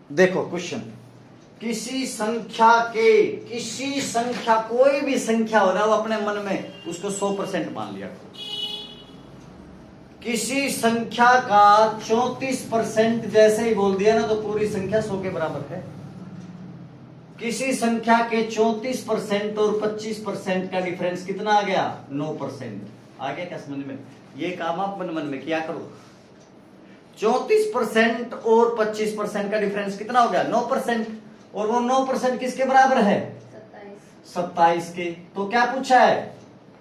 देखो क्वेश्चन, किसी संख्या कोई भी संख्या हो रहा है वो अपने मन में उसको 100% मान लिया करो। किसी संख्या का 34% जैसे ही बोल दिया ना तो पूरी संख्या 100 के बराबर है। किसी संख्या के 34% और 25% का डिफरेंस कितना आ गया? 9%। आ गया क्या समझ में? ये काम आप मन मन में किया करो। 34% और 25% का डिफरेंस कितना हो गया? 9%। और वो 9% किसके बराबर है? 27 के। तो क्या पूछा है?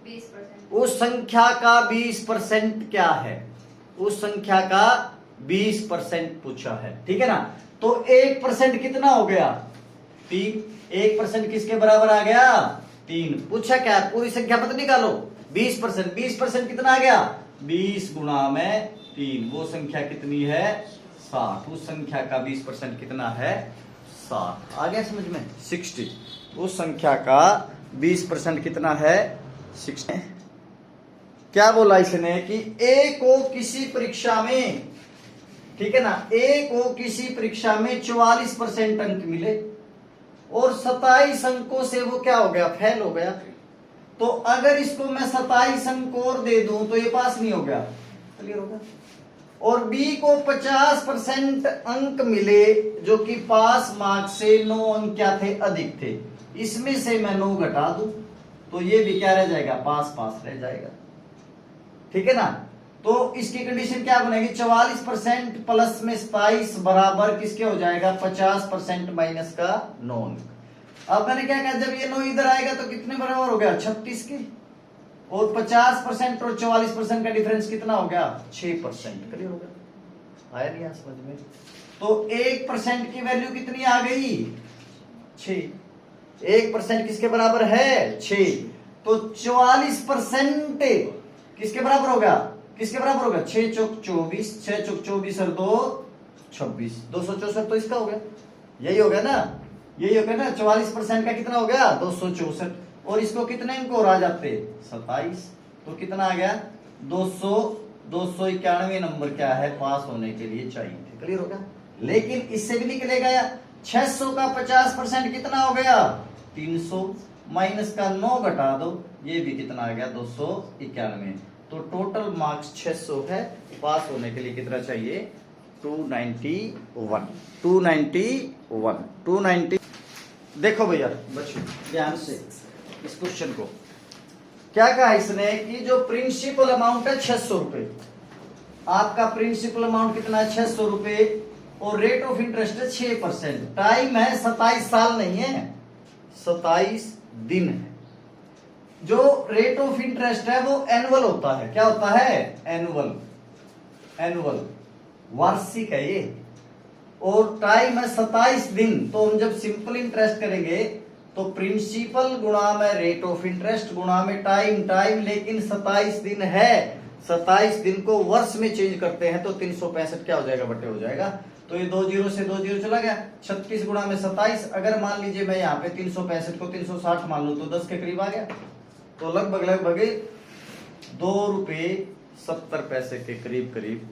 20%। उस संख्या का 20% क्या है? उस संख्या का 20% पूछा है, ठीक है ना। तो 1% कितना हो गया? 3। 1% किसके बराबर आ गया? 3। पूछा क्या? पूरी संख्या पता निकालो। 20%। 20% कितना आ गया? 20 गुणा में 3। वो संख्या कितनी है? 60। उस संख्या का 20% कितना है? 60। आ गया समझ में? 60। उस संख्या का 20% कितना है? 60। क्या बोला इसने कि ए को किसी परीक्षा में, ठीक है ना, ए को किसी परीक्षा में 44% अंक मिले और 27 अंकों से वो क्या हो गया? फेल हो गया। तो अगर इसको मैं 27 अंक और दे दूं तो ये पास नहीं हो गया। क्लियर होगा? और बी को 50% अंक मिले जो कि पास मार्क्स से 9 अंक क्या थे? अधिक थे। इसमें से मैं 9 घटा दूं तो ये भी क्या रह जाएगा? पास पास रह जाएगा, ठीक है ना। तो इसकी कंडीशन क्या बनेगी? 44% प्लस में 27 बराबर किसके हो जाएगा? 50% माइनस का 9 अंक। अब मैंने क्या कहा, जब ये 9 इधर आएगा तो कितने बराबर हो गया? 36 के। और 50% और 44% का डिफरेंस कितना हो गया? 6%। क्लियर हो गया? आया नहीं समझ में? तो 1% की वैल्यू कितनी आ गई? 6। 1% किसके बराबर है? 6। तो 44% किसके बराबर होगा? किसके बराबर होगा? 6 चौक 24, 6 चौक 24 और 2 26, 264 तो इसका हो गया। यही हो गया ना? यही हो गया ना? 44% का कितना हो गया? 264। और इसको कितने अंक और आ जाते? 27। तो कितना आ गया? 291 नंबर क्या है? पास होने के लिए चाहिए थे। क्लियर हो गया? लेकिन इससे भी निकलेगा या 600 का 50% कितना हो गया? 300। माइनस का 9 घटा दो, ये भी कितना आ गया? 291। तो टोटल मार्क्स 600 है। पास होने के लिए कितना चाहिए? 291। 290। देखो भैया बच्चों ध्यान से इस क्वेश्चन को, क्या कहा इसने कि जो प्रिंसिपल अमाउंट है 600 रुपए, आपका प्रिंसिपल अमाउंट कितना है? 600 रुपए। और रेट ऑफ इंटरेस्ट है 6%। टाइम है 27 साल नहीं है, 27 दिन है। जो रेट ऑफ इंटरेस्ट है वो एनुअल होता है। क्या होता है? एनुअल, वार्षिक है ये। और टाइम है 27 दिन। तो हम जब सिंपल इंटरेस्ट करेंगे तो प्रिंसिपल गुणा में रेट ऑफ इंटरेस्ट गुणा में टाइम, लेकिन 27 दिन है। 27 दिन को वर्ष में चेंज करते हैं तो 365 क्या हो जाएगा? बटे हो जाएगा। तो ये 2 जीरो से 2 जीरो चला गया। 36 गुणा में 27। अगर मान लीजिए मैं यहाँ पे 365 को 360 मान लू तो 10 के करीब आ गया। तो लगभग 2 रुपये 70 पैसे के करीब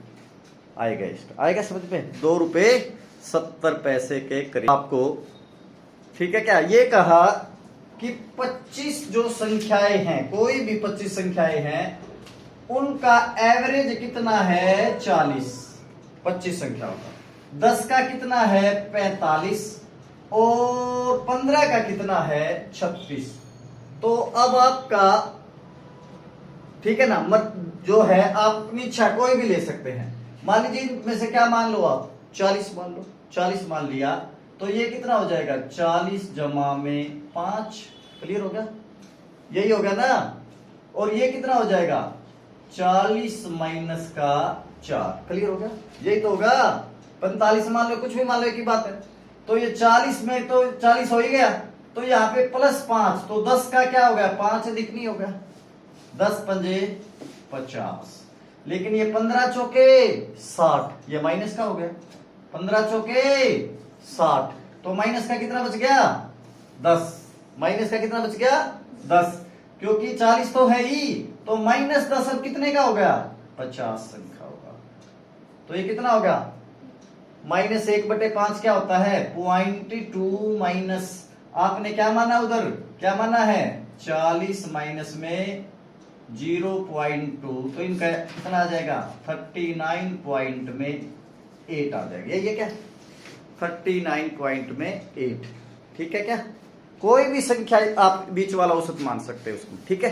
आएगा। इसका आएगा समझ में? 2 रुपये 70 पैसे के करीब आपको, ठीक है क्या? ये कहा कि 25 जो संख्याएं हैं, कोई भी 25 संख्याएं हैं, उनका एवरेज कितना है? 40। 25 संख्याओं का 10 का कितना है? 45। और 15 का कितना है? 36। तो अब आपका, ठीक है ना, मत जो है आप अपनी इच्छा कोई भी ले सकते हैं। मान लीजिए इनमें से क्या मान लो आप? 40 मान लो। 40 मान लिया तो ये कितना हो जाएगा? 40 जमा में 5। क्लियर हो गया? यही हो गया ना? और ये कितना हो जाएगा? 40 माइनस का 4। क्लियर हो गया? यही तो होगा। 45 मान लो, कुछ भी मान लो, एक ही बात है। तो ये 40 में तो 40 हो ही गया। तो यहाँ पे +5, तो 10 का क्या हो गया? 5 अधिक नहीं हो गया? 10 पंजे 50। लेकिन ये 15 चौके 60, ये माइनस का हो गया। 15 चौके 60, तो माइनस का कितना बच गया? 10। माइनस का कितना बच गया? 10। क्योंकि 40 तो है ही, तो -10 अब कितने का हो गया? 50 संख्या होगा। तो ये कितना हो गया? -1/5 क्या होता है 0.2 माइनस, आपने क्या माना उधर, क्या माना है 40 माइनस में 0.2, तो इनका कितना आ जाएगा 39 पॉइंट में 8 आ जाएगा। ये क्या 39 पॉइंट में 8, ठीक है क्या। कोई भी संख्या आप बीच वाला औसत मान सकते हैं उसको, ठीक है।